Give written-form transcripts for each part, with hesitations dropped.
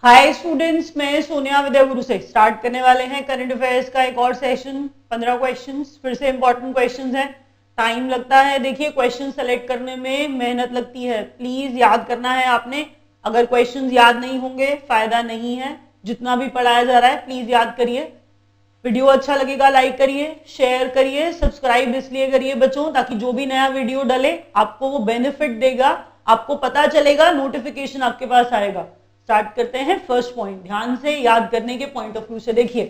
Hi students, मैं सोनिया विद्या गुरु से start करने वाले हैं करंट अफेयर्स का एक और सेशन। 15 क्वेश्चंस, फिर से इंपॉर्टेंट क्वेश्चंस हैं। टाइम लगता है, देखिए क्वेश्चन सेलेक्ट करने में मेहनत लगती है, प्लीज याद करना है आपने। अगर क्वेश्चंस याद नहीं होंगे फायदा नहीं है। जितना भी पढ़ाया जा रहा है प्लीज याद करिए। वीडियो अच्छा लगेगा लाइक करिए, शेयर करिए, सब्सक्राइब इसलिए करिए बच्चों ताकि जो भी नया वीडियो डले आपको वो बेनिफिट देगा, आपको पता चलेगा, नोटिफिकेशन आपके पास आएगा। स्टार्ट करते हैं। फर्स्ट पॉइंट ध्यान से याद करने के पॉइंट ऑफ व्यू से देखिए,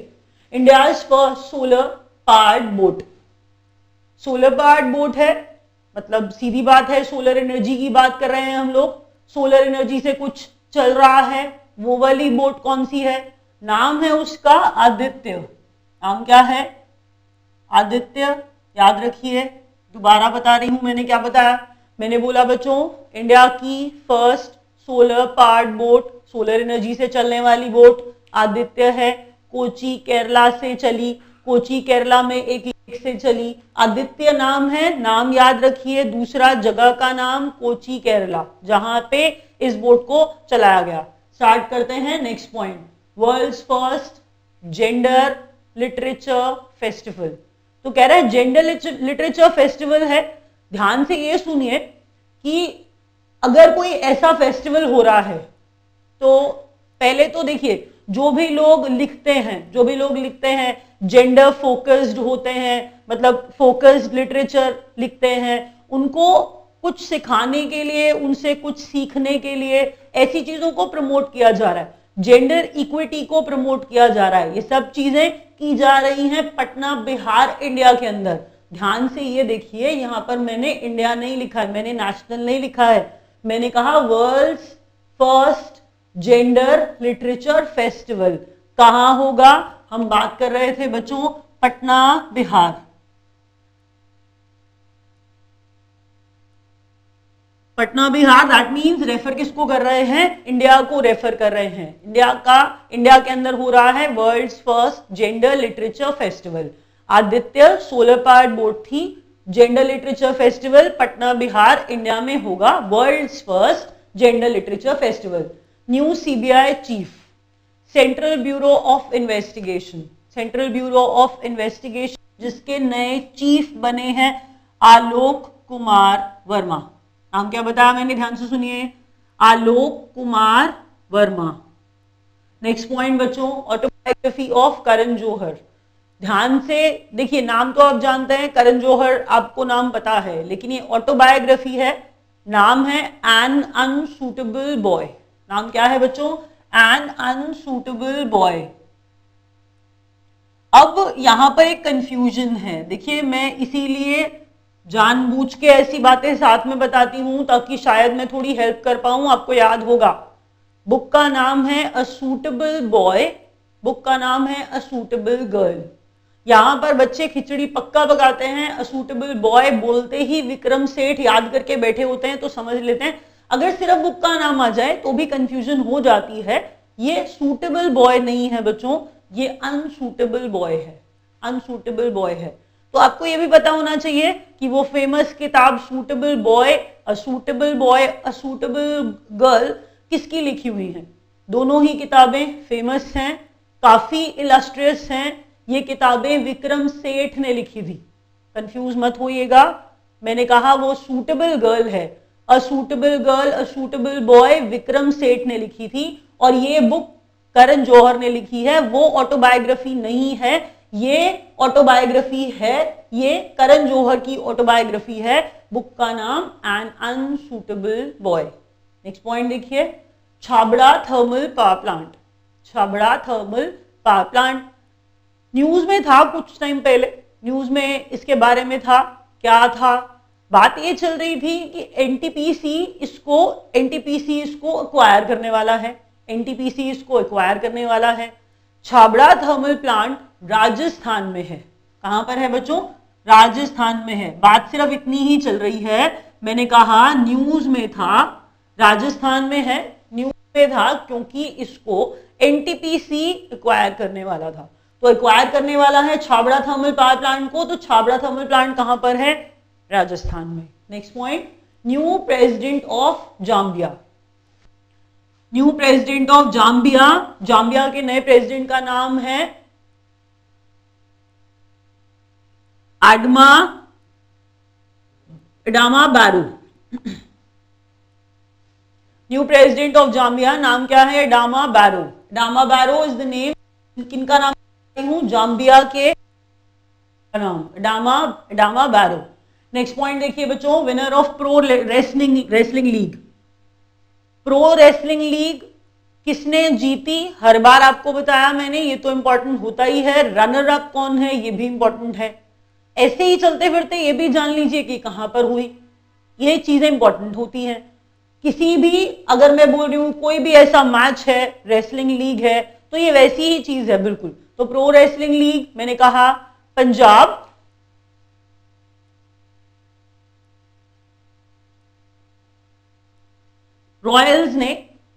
India's first solar powered boat. Solar powered boat है मतलब सीधी बात है, सोलर एनर्जी की बात कर रहे हैं हम लोग। सोलर एनर्जी से कुछ चल रहा है, वो वाली बोट कौन सी है? नाम है उसका आदित्य। नाम क्या है? आदित्य। याद रखिए, दोबारा बता रही हूं मैंने क्या बताया। मैंने बोला बच्चों इंडिया की first solar powered boat, solar energy से चलने वाली बोट आदित्य है। कोची केरला से चली, कोची केरला में एक लेक से चली। आदित्य नाम है, नाम याद रखिए। दूसरा जगह का नाम कोची केरला, जहां पे इस बोट को चलाया गया। स्टार्ट करते हैं next point, world's first gender literature festival. तो कह रहे हैं जेंडर लिटरेचर फेस्टिवल है। ध्यान से ये सुनिए कि अगर कोई ऐसा फेस्टिवल हो रहा है तो पहले तो देखिए जो भी लोग लिखते हैं जेंडर फोकस्ड होते हैं, मतलब फोकस्ड लिटरेचर लिखते हैं, उनको कुछ सिखाने के लिए, उनसे कुछ सीखने के लिए ऐसी चीजों को प्रमोट किया जा रहा है। जेंडर इक्विटी को प्रमोट किया जा रहा है। ये सब चीजें की जा रही हैं पटना बिहार इंडिया के अंदर। ध्यान से ये देखिए, यहां पर मैंने इंडिया नहीं लिखा है, मैंने नेशनल नहीं लिखा है, मैंने कहा world's first gender literature festival. कहां होगा? हम बात कर रहे थे बच्चों Patna Bihar. Patna Bihar, that means refer किसको कर रहे हैं? इंडिया को रेफर कर रहे हैं। इंडिया के अंदर हो रहा है world's first gender literature festival. Aditya solar powered boat थी। Gender literature festival Patna Bihar India में होगा, world's first gender literature festival. New CBI chief, central bureau of investigation, central bureau of investigation जिसके नए चीफ बने हैं आलोक कुमार वर्मा। नाम क्या बताया मैंने? ध्यान से सुनिए, आलोक कुमार वर्मा। नेक्स्ट पॉइंट बच्चों, ऑटोबायोग्राफी ऑफ करण जौहर। ध्यान से देखिए, नाम तो आप जानते हैं करण जौहर, आपको नाम पता है, लेकिन ये ऑटोबायोग्राफी है। नाम है एन अनसूटेबल बॉय। नाम क्या है बच्चों? An unsuitable boy. अब यहां पर एक कंफ्यूजन है, देखिए मैं इसीलिए जानबूझ के ऐसी बातें साथ में बताती हूं ताकि शायद मैं थोड़ी हेल्प कर पाऊं, आपको याद होगा। बुक का नाम है अ सूटेबल बॉय, बुक का नाम है अ सूटेबल गर्ल। यहां पर बच्चे खिचड़ी पक्का पकाते हैं, अ सूटेबल बॉय बोलते ही विक्रम सेठ याद करके बैठे होते हैं, तो समझ लेते हैं। अगर सिर्फ बुक का नाम आ जाए तो भी कंफ्यूजन हो जाती है। ये सूटेबल बॉय नहीं है बच्चों, ये अनसूटेबल बॉय है, अनसूटेबल बॉय है। तो आपको ये भी पता होना चाहिए कि वो फेमस किताब suitable boy, a suitable boy, a suitable girl किसकी लिखी हुई है? दोनों ही किताबें फेमस हैं, काफी इलस्ट्रियस हैं। ये किताबें विक्रम सेठ ने लिखी थी, कंफ्यूज मत होइएगा। मैंने कहा वो सूटेबल गर्ल है, a suitable girl, a suitable boy Vikram Seth ने लिखी थी, और ये बुक करण जौहर ने लिखी है। वो ऑटोबायोग्राफी नहीं है, ये ऑटोबायोग्राफी है, ये करण जौहर की ऑटोबायोग्राफी है। बुक का नाम an unsuitable boy. Next point देखिए, Chhabra thermal power plant. Chhabra thermal power plant news में था कुछ टाइम पहले, न्यूज में इसके बारे में था। क्या था? बात ये चल रही थी कि एनटीपीसी इसको एक्वायर करने वाला है, एनटीपीसी इसको एक्वायर करने वाला है। छाबड़ा थर्मल प्लांट राजस्थान में है। कहां पर है बच्चों? राजस्थान में है। बात सिर्फ इतनी ही चल रही है, मैंने कहा न्यूज में था, राजस्थान में है, न्यूज में था क्योंकि इसको एनटीपीसी एक्वायर करने वाला था। तो एक्वायर करने वाला है छाबड़ा थर्मल पावर प्लांट को, तो छाबड़ा थर्मल प्लांट कहां पर है? राजस्थान में। Next point, new president of Zambia. New president of Zambia, Zambia के नए प्रेसिडेंट का नाम है Adama Barrow. New president of Zambia नाम क्या है? Adama Barrow. Adama Barrow is the name, किनका नाम हूं? जाम्बिया के नाम, अडामा बैरो। नेक्स्ट पॉइंट देखिए बच्चों, winner of pro wrestling league. Pro wrestling league किसने जीती? हर बार आपको बताया मैंने, ये तो इंपॉर्टेंट होता ही है। रनर अप कौन है? ये भी इंपॉर्टेंट है। ऐसे ही चलते फिरते ये भी जान लीजिए कि कहां पर हुई, ये चीजें इंपॉर्टेंट होती हैं। किसी भी, अगर मैं बोल रही हूं कोई भी ऐसा मैच है, रेसलिंग लीग है, तो ये वैसी ही चीज है बिल्कुल। तो प्रो रेसलिंग लीग मैंने कहा पंजाब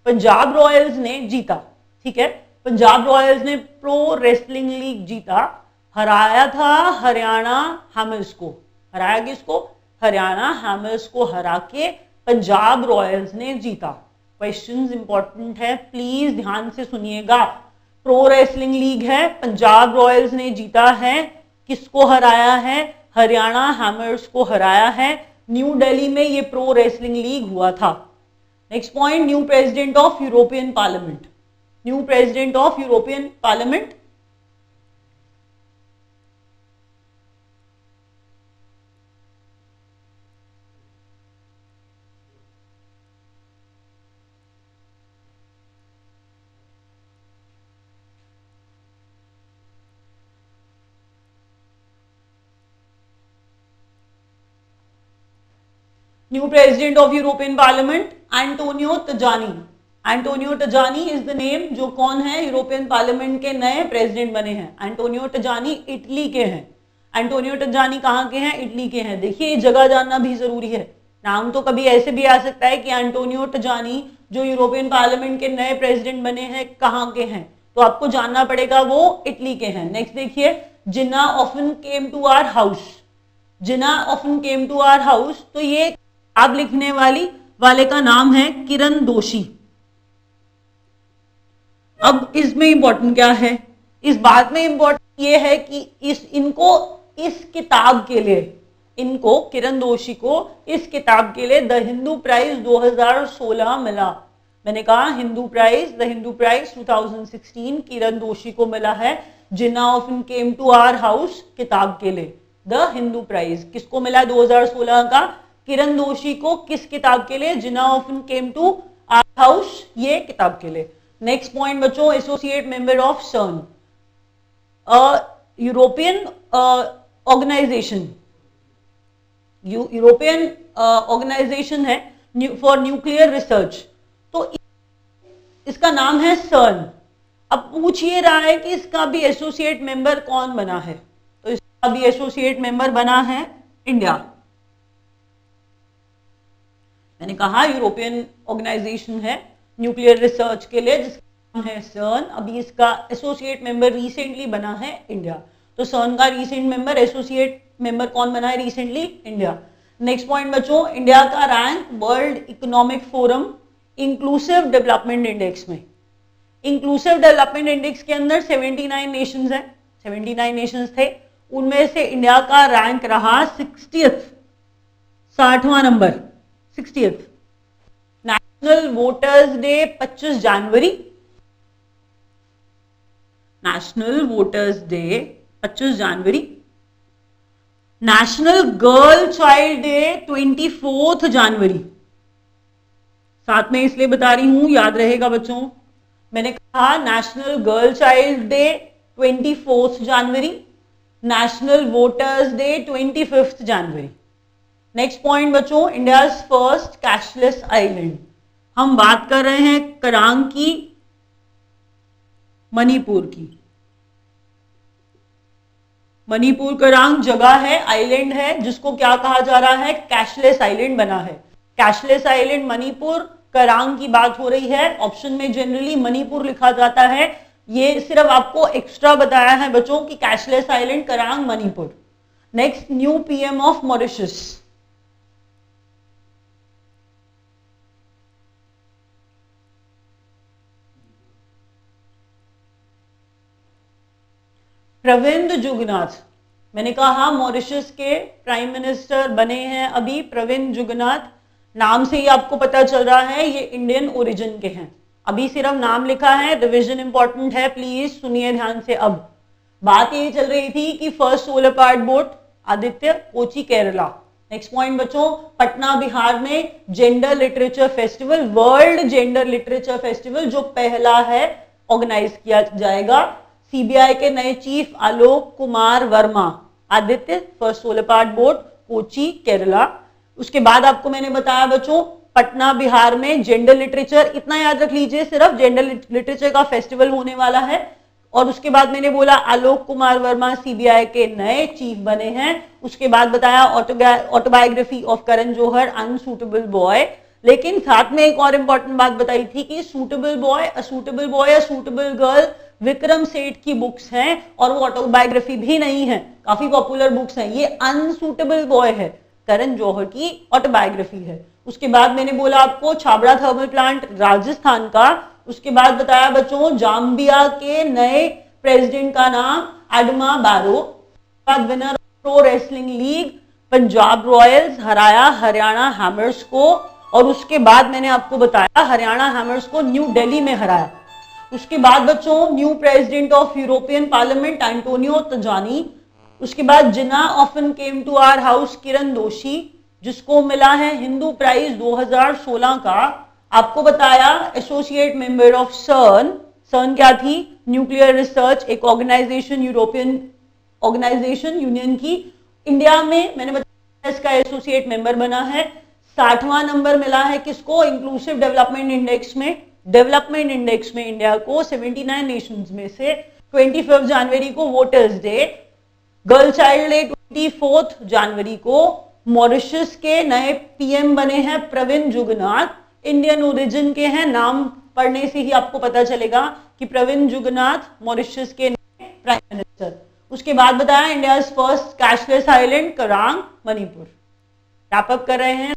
पंजाब रॉयल्स ने जीता। ठीक है, पंजाब रॉयल्स ने प्रो रेसलिंग लीग जीता, हराया था हरियाणा हैमर्स को। हराया किसको? हरियाणा हैमर्स को हरा के पंजाब रॉयल्स ने जीता। क्वेश्चंस इंपॉर्टेंट है, प्लीज ध्यान से सुनिएगा। प्रो रेसलिंग लीग है, पंजाब रॉयल्स ने जीता है, किसको हराया है? हरियाणा हैमर्स को हराया है। न्यू दिल्ली में ये प्रो रेसलिंग लीग हुआ था। Next point, new president of European Parliament. New president of European Parliament, new president of European Parliament Antonio Tajani. Antonio Tajani is the name, जो कौन है? यूरोपियन पार्लियामेंट के नए प्रेसिडेंट बने हैं। एंटोनियो तजानी इटली के हैं। एंटोनियो तजानी कहाँ के हैं? इटली के हैं। देखिए जगह जानना भी जरूरी है, नाम तो कभी ऐसे भी आ सकता है कि एंटोनियो तजानी जो यूरोपियन पार्लियामेंट के नए प्रेसिडेंट बने हैं कहाँ के हैं, तो आपको जानना पड़ेगा वो इटली के हैं। नेक्स्ट देखिए, Jinnah often came to our house. Jinnah often came to our house, तो ये आप लिखने वाले का नाम है किरण दोशी। अब इसमें इंपॉर्टेंट क्या है? इस बात में इंपॉर्टेंट ये है कि इस किताब के लिए, इनको किरण दोशी को इस किताब के लिए द हिंदू प्राइज 2016 मिला। मैंने कहा द हिंदू प्राइज 2016 किरण दोशी को मिला है। Jinnah often came to our house किताब के लिए द हिंदू प्राइज किसको मिला? 2016 का किरण दोशी को। किस किताब के लिए? Jinnah often came to our house, ये किताब के लिए। नेक्स्ट पॉइंट बच्चों, associate member of CERN, European organisation, European organisation है फॉर न्यूक्लियर रिसर्च, तो इसका नाम है सर्न। अब पूछ ये रहा है कि इसका भी एसोसिएट मेंबर कौन बना है, तो इसका भी एसोसिएट मेंबर बना है इंडिया। मैंने कहा यूरोपियन ऑर्गेनाइजेशन है न्यूक्लियर रिसर्च के लिए, जिसका नाम है सर्न। अभी इसका एसोसिएट मेंबर रिसेंटली बना है इंडिया। तो सर्न का रिसेंट मेंबर, एसोसिएट मेंबर कौन बना है रिसेंटली? इंडिया। नेक्स्ट पॉइंट बच्चों, इंडिया का rank world economic forum inclusive development index में। इंक्लूसिव डेवलपमेंट इंडेक्स के अंदर 79 नेशंस हैं, 79 नेशंस थे, उनमें से इंडिया का रैंक रहा 60th, 60वां number, 60th। National voters day 25 January, national voters day 25 January. National girl child day 24 January. साथ में इसलिए बता रही हूं, याद रहेगा बच्चों, मैंने कहा नेशनल गर्ल चाइल्ड डे 24 जनवरी, नेशनल वोटर्स डे 25 जनवरी। नेक्स्ट पॉइंट बच्चों, इंडियाज फर्स्ट कैशलेस आइलैंड। हम बात कर रहे हैं करांग की, मणिपुर की। मणिपुर करांग जगह है, आइलैंड है, जिसको क्या कहा जा रहा है? कैशलेस आइलैंड बना है। कैशलेस आइलैंड मणिपुर करांग की बात हो रही है। ऑप्शन में जनरली मणिपुर लिखा जाता है, ये सिर्फ आपको एक्स्ट्रा बताया है बच्चों कि cashless island Karang Manipur. Next, new PM of Mauritius. Pravind Jugnauth, मैंने कहा मॉरिशस के प्राइम मिनिस्टर बने हैं अभी प्रविंद जुगनाथ। नाम से ही आपको पता चल रहा है ये इंडियन ओरिजिन के हैं। अभी सिर्फ नाम लिखा है, रिवीजन इंपॉर्टेंट है, प्लीज सुनिए ध्यान से। अब बात ये चल रही थी कि first solar powered boat Aditya, Kochi Kerala. Next point बच्चों, पटना बिहार में gender literature festival, world gender literature festival जो पहला है ऑर्गेनाइज किया जाएगा। सीबीआई के नए chief Alok Kumar Verma, Aditya first solar powered boat Kochi Kerala. उसके बाद आपको मैंने बताया बच्चों पटना बिहार में जेंडर लिटरेचर, इतना याद रख लीजिए सिर्फ जेंडर लिटरेचर का फेस्टिवल होने वाला है। और उसके बाद मैंने बोला आलोक कुमार वर्मा सीबीआई के नए चीफ बने हैं। उसके बाद बताया autobiography of Karan Johar unsuitable boy. लेकिन साथ में एक और इंपॉर्टेंट बात बताई थी कि suitable boy, असूटेबल girl Vikram Seth की बुक्स हैं और वो ऑटोबायोग्राफी भी नहीं है, काफी पॉपुलर बुक्स हैं। ये अनसूटेबल बॉय है, करण जौहर की ऑटोबायोग्राफी है। उसके बाद मैंने बोला आपको छाबड़ा थर्मल प्लांट राजस्थान का। उसके बाद बताया बच्चों जाम्बिया के नए प्रेसिडेंट का नाम Adama Barrow. Winner pro wrestling league Punjab Royals हराया हरियाणा हैमर्स को। और उसके बाद मैंने आपको बताया हरियाणा हैमर्स को न्यू दिल्ली में हराया। उसके बाद बच्चों new president of European Parliament Antonio Tajani. उसके बाद Jinnah often came to our house Kiran Doshi, जिसको मिला है हिंदू प्राइज 2016 का। आपको बताया एसोसिएट मेंबर ऑफ सर्न। सर्न क्या थी? न्यूक्लियर रिसर्च, एक ऑर्गेनाइजेशन, यूरोपियन ऑर्गेनाइजेशन यूनियन की। इंडिया में मैंने बताया इसका एसोसिएट मेंबर बना है। 60वां नंबर मिला है किसको? इंक्लूसिव डेवलपमेंट इंडेक्स में। डेवलपमेंट इंडेक्स में इंडिया को 79 नेशंस में से। 25 जनवरी को voters day. Girl child day 24 जनवरी को। मॉरिशस के नए पीएम बने हैं प्रविंद जुगनाथ, इंडियन ओरिजिन के हैं। नाम पढ़ने से ही आपको पता चलेगा कि प्रविंद जुगनाथ मॉरिशस के नए प्राइम मिनिस्टर। उसके बाद बताया India first cashless island Karang Manipur. Wrap up कर रहे हैं।